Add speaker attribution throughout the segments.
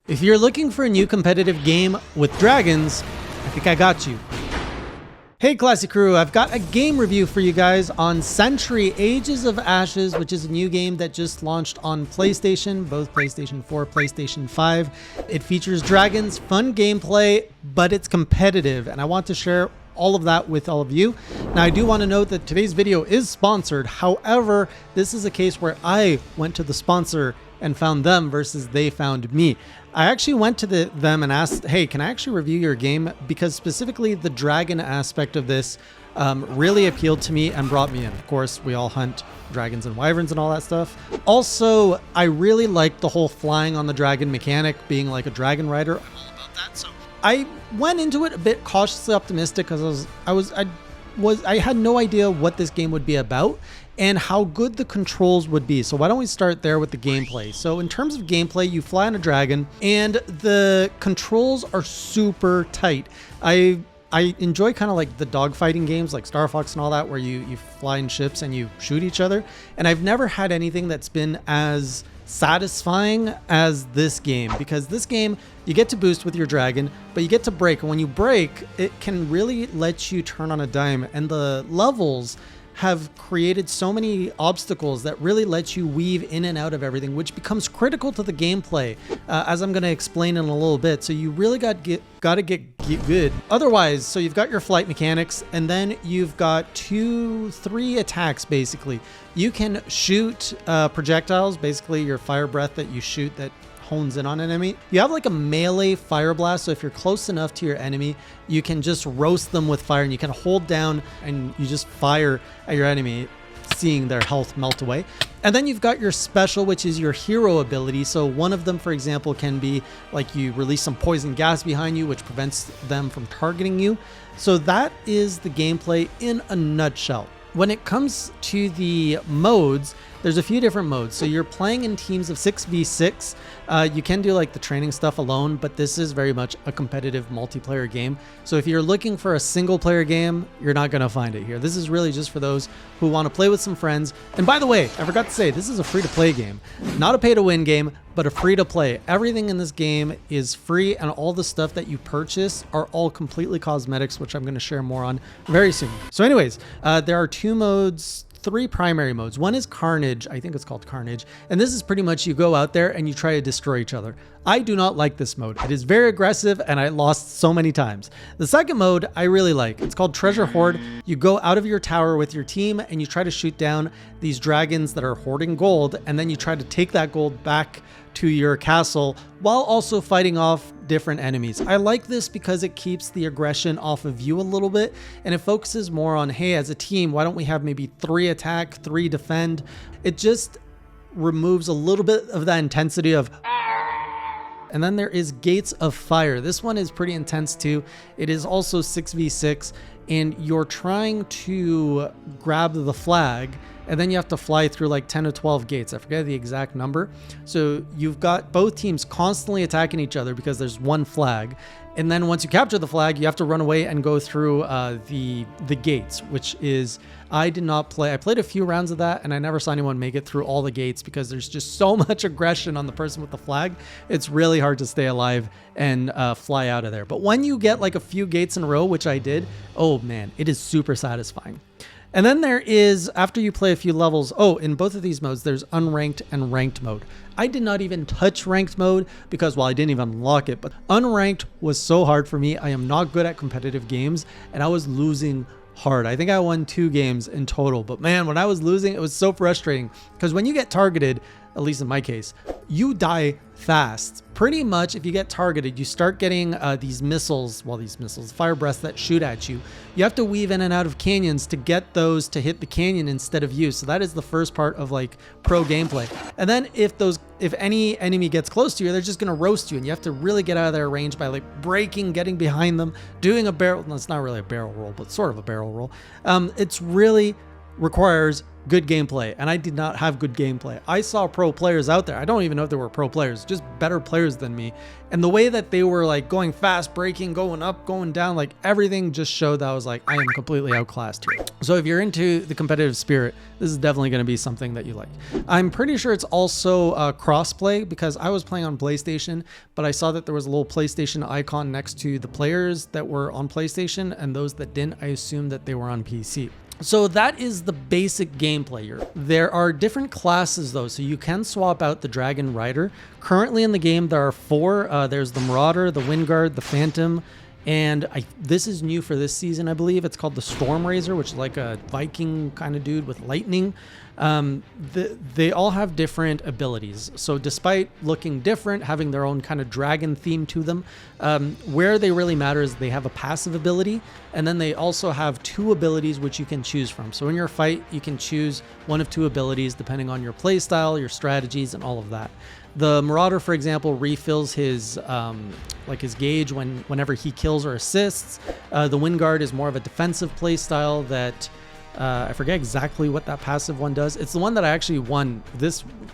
Speaker 1: If you're looking for a new competitive game with dragons, I think I got you. Hey Classy Crew, I've got a game review for you guys on Century Ages of Ashes, which is a new game that just launched on PlayStation, both PlayStation 4, PlayStation 5. It features dragons, fun gameplay, but it's competitive, and I want to share all of that with all of you. Now, I do want to note that today's video is sponsored. However, this is a case where I went to the sponsor and found them versus they found me. I actually went to them and asked, hey, can I actually review your game? Because specifically the dragon aspect of this really appealed to me and brought me in. Of course, we all hunt dragons and wyverns and all that stuff. Also, I really liked the whole flying on the dragon mechanic, being like a dragon rider. I'm all about that. So I went into it a bit cautiously optimistic because I had no idea what this game would be about and how good the controls would be. So why don't we start there with the gameplay? So in terms of gameplay, you fly on a dragon and the controls are super tight. I enjoy kind of like the dogfighting games like Star Fox and all that, where you fly in ships and you shoot each other. And I've never had anything that's been as satisfying as this game, because this game you get to boost with your dragon, but you get to break, and when you break it can really let you turn on a dime, and the levels have created so many obstacles that really let you weave in and out of everything, which becomes critical to the gameplay, as I'm going to explain in a little bit. So you really got to get good. Otherwise, so you've got your flight mechanics, and then you've got 2-3 attacks basically. You can shoot projectiles, basically your fire breath that you shoot that hones in on an enemy. You have like a melee fire blast, so if you're close enough to your enemy, you can just roast them with fire, and you can hold down and you just fire at your enemy, seeing their health melt away. And then you've got your special, which is your hero ability. So one of them, for example, can be like you release some poison gas behind you, which prevents them from targeting you. So that is the gameplay in a nutshell. When it comes to the modes, there's a few different modes. So you're playing in teams of 6v6. You can do like the training stuff alone, but this is very much a competitive multiplayer game. So if you're looking for a single player game, you're not going to find it here. This is really just for those who want to play with some friends. And by the way, I forgot to say, this is a free to play game, not a pay to win game, but a free to play. Everything in this game is free, and all the stuff that you purchase are all completely cosmetics, which I'm going to share more on very soon. So anyways, there are 2 modes, 3 primary modes. One is Carnage. I think it's called Carnage. And this is pretty much you go out there and you try to destroy each other. I do not like this mode. It is very aggressive and I lost so many times. The second mode I really like. It's called Treasure Hoard. You go out of your tower with your team and you try to shoot down these dragons that are hoarding gold, and then you try to take that gold back to your castle while also fighting off different enemies. I like this because it keeps the aggression off of you a little bit, and it focuses more on, hey, as a team, why don't we have maybe 3 attack, 3 defend? It just removes a little bit of that intensity of. And then there is Gates of Fire. This one is pretty intense too. It is also 6v6, and you're trying to grab the flag, and then you have to fly through like 10 to 12 gates. I forget the exact number. So you've got both teams constantly attacking each other because there's one flag. And then once you capture the flag, you have to run away and go through the gates, which is, I did not play. I played a few rounds of that and I never saw anyone make it through all the gates because there's just so much aggression on the person with the flag. It's really hard to stay alive and fly out of there. But when you get like a few gates in a row, which I did, oh man, it is super satisfying. And then there is, after you play a few levels, in both of these modes, there's unranked and ranked mode. I did not even touch ranked mode because, well, I didn't even unlock it, but unranked was so hard for me. I am not good at competitive games, and I was losing hard. I think I won 2 games in total, but man, when I was losing, it was so frustrating because when you get targeted, at least in my case, you die fast. Pretty much if you get targeted, you start getting these missiles, fire breaths that shoot at you. You have to weave in and out of canyons to get those to hit the canyon instead of you. So that is the first part of like pro gameplay. And then if any enemy gets close to you, they're just gonna roast you, and you have to really get out of their range by like breaking, getting behind them, doing a barrel. No, it's not really a barrel roll, but sort of a barrel roll. It's really requires good gameplay, and I did not have good gameplay. I saw pro players out there. I don't even know if they were pro players, just better players than me. And the way that they were like going fast, braking, going up, going down, like everything just showed that I was like, I am completely outclassed here. So if you're into the competitive spirit, this is definitely going to be something that you like. I'm pretty sure it's also crossplay, because I was playing on PlayStation, but I saw that there was a little PlayStation icon next to the players that were on PlayStation, and those that didn't, I assumed that they were on PC. So that is the basic gameplay here. There are different classes though, so you can swap out the Dragon Rider. Currently in the game, there are 4. There's the Marauder, the Windguard, the Phantom, and this is new for this season, I believe. It's called the Stormraiser, which is like a Viking kind of dude with lightning. They all have different abilities. So despite looking different, having their own kind of dragon theme to them, where they really matter is they have a passive ability, and then they also have 2 abilities which you can choose from. So in your fight, you can choose one of 2 abilities depending on your play style, your strategies, and all of that. The Marauder, for example, refills his his gauge whenever he kills or assists. The Windguard is more of a defensive play style that I forget exactly what that passive one does. It's the one that I actually won.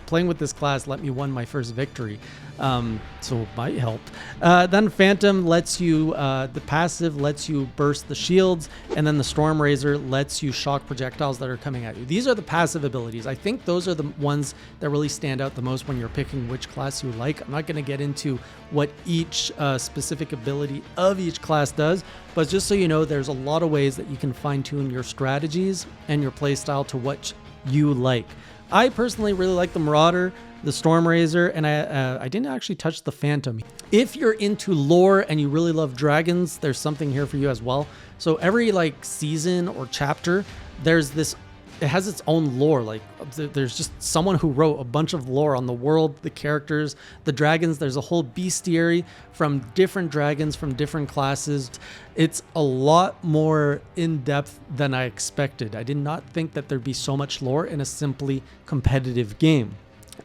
Speaker 1: Playing with this class let me win my first victory, so it might help. Then Phantom lets you, the passive lets you burst the shields, and then the Stormraiser lets you shock projectiles that are coming at you. These are the passive abilities. I think those are the ones that really stand out the most when you're picking which class you like. I'm not going to get into what each specific ability of each class does, but just so you know, there's a lot of ways that you can fine-tune your strategies and your playstyle to what you like. I personally really like the Marauder, the Stormraiser, and I didn't actually touch the Phantom. If you're into lore and you really love dragons, there's something here for you as well. So every season or chapter, there's this, it has its own lore. Like there's just someone who wrote a bunch of lore on the world, the characters, the dragons. There's a whole bestiary from different dragons from different classes. It's a lot more in-depth than I expected. I did not think that there'd be so much lore in a simply competitive game.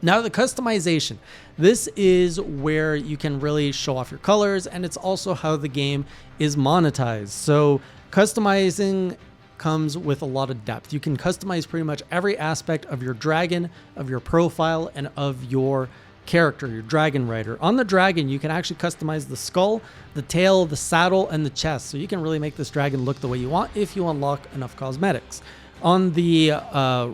Speaker 1: Now the customization, this is where you can really show off your colors, and it's also how the game is monetized. So customizing comes with a lot of depth. You can customize pretty much every aspect of your dragon, of your profile, and of your character, your Dragon Rider. On the dragon, you can actually customize the skull, the tail, the saddle, and the chest. So you can really make this dragon look the way you want if you unlock enough cosmetics. On the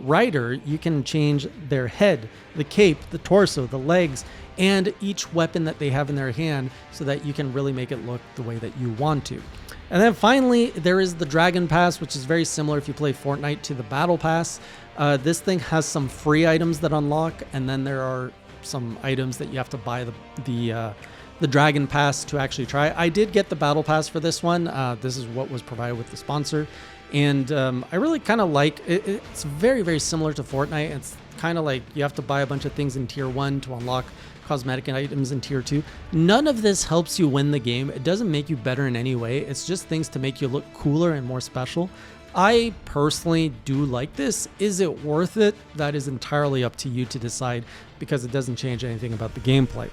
Speaker 1: rider, you can change their head, the cape, the torso, the legs, and each weapon that they have in their hand so that you can really make it look the way that you want to. And then finally, there is the Dragon Pass, which is very similar if you play Fortnite to the Battle Pass. This thing has some free items that unlock, and then there are some items that you have to buy the Dragon Pass to actually try. I did get the Battle Pass for this one. This is what was provided with the sponsor. And I really kind of like it. It's very, very similar to Fortnite. It's kind of like you have to buy a bunch of things in Tier 1 to unlock cosmetic items in Tier 2. None of this helps you win the game. It doesn't make you better in any way. It's just things to make you look cooler and more special. I personally do like this. Is it worth it? That is entirely up to you to decide, because it doesn't change anything about the gameplay.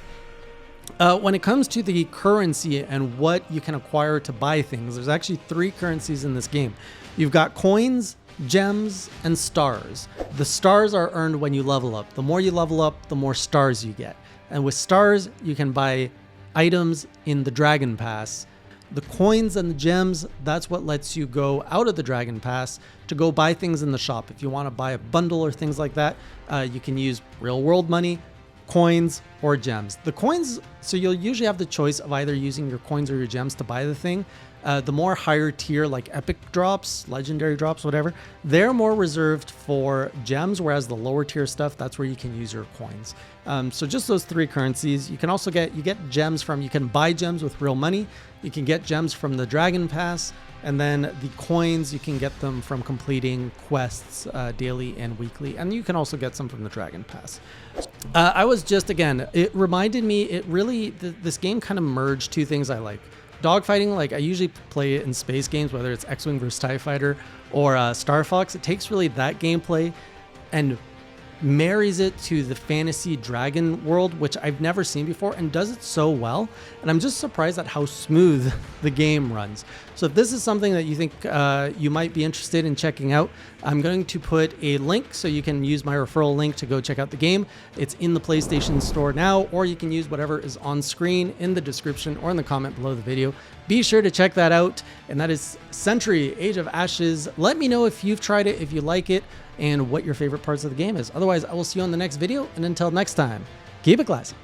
Speaker 1: When it comes to the currency and what you can acquire to buy things, there's actually 3 currencies in this game. You've got coins, gems, and stars. The stars are earned when you level up. The more you level up, the more stars you get. And with stars, you can buy items in the Dragon Pass. The coins and the gems, that's what lets you go out of the Dragon Pass to go buy things in the shop. If you want to buy a bundle or things like that, you can use real world money, coins, or gems. The coins, so you'll usually have the choice of either using your coins or your gems to buy the thing. The more higher tier, like epic drops, legendary drops, whatever, they're more reserved for gems, whereas the lower tier stuff, that's where you can use your coins. So just those 3 currencies. You can also get gems from, you can buy gems with real money. You can get gems from the Dragon Pass, and then the coins, you can get them from completing quests daily and weekly, and you can also get some from the Dragon Pass. I was just, again, it reminded me, it really, this game kind of merged 2 things I like. Dogfighting, like I usually play it in space games, whether it's X-Wing versus TIE Fighter or Star Fox. It takes really that gameplay and marries it to the fantasy dragon world, which I've never seen before, and does it so well. And I'm just surprised at how smooth the game runs. So if this is something that you think you might be interested in checking out, I'm going to put a link so you can use my referral link to go check out the game. It's in the PlayStation Store now, or you can use whatever is on screen in the description or in the comment below the video. Be sure to check that out. And that is Century Age of Ashes. Let me know if you've tried it, if you like it, and what your favorite parts of the game is. Otherwise, I will see you on the next video. And until next time, keep it classy.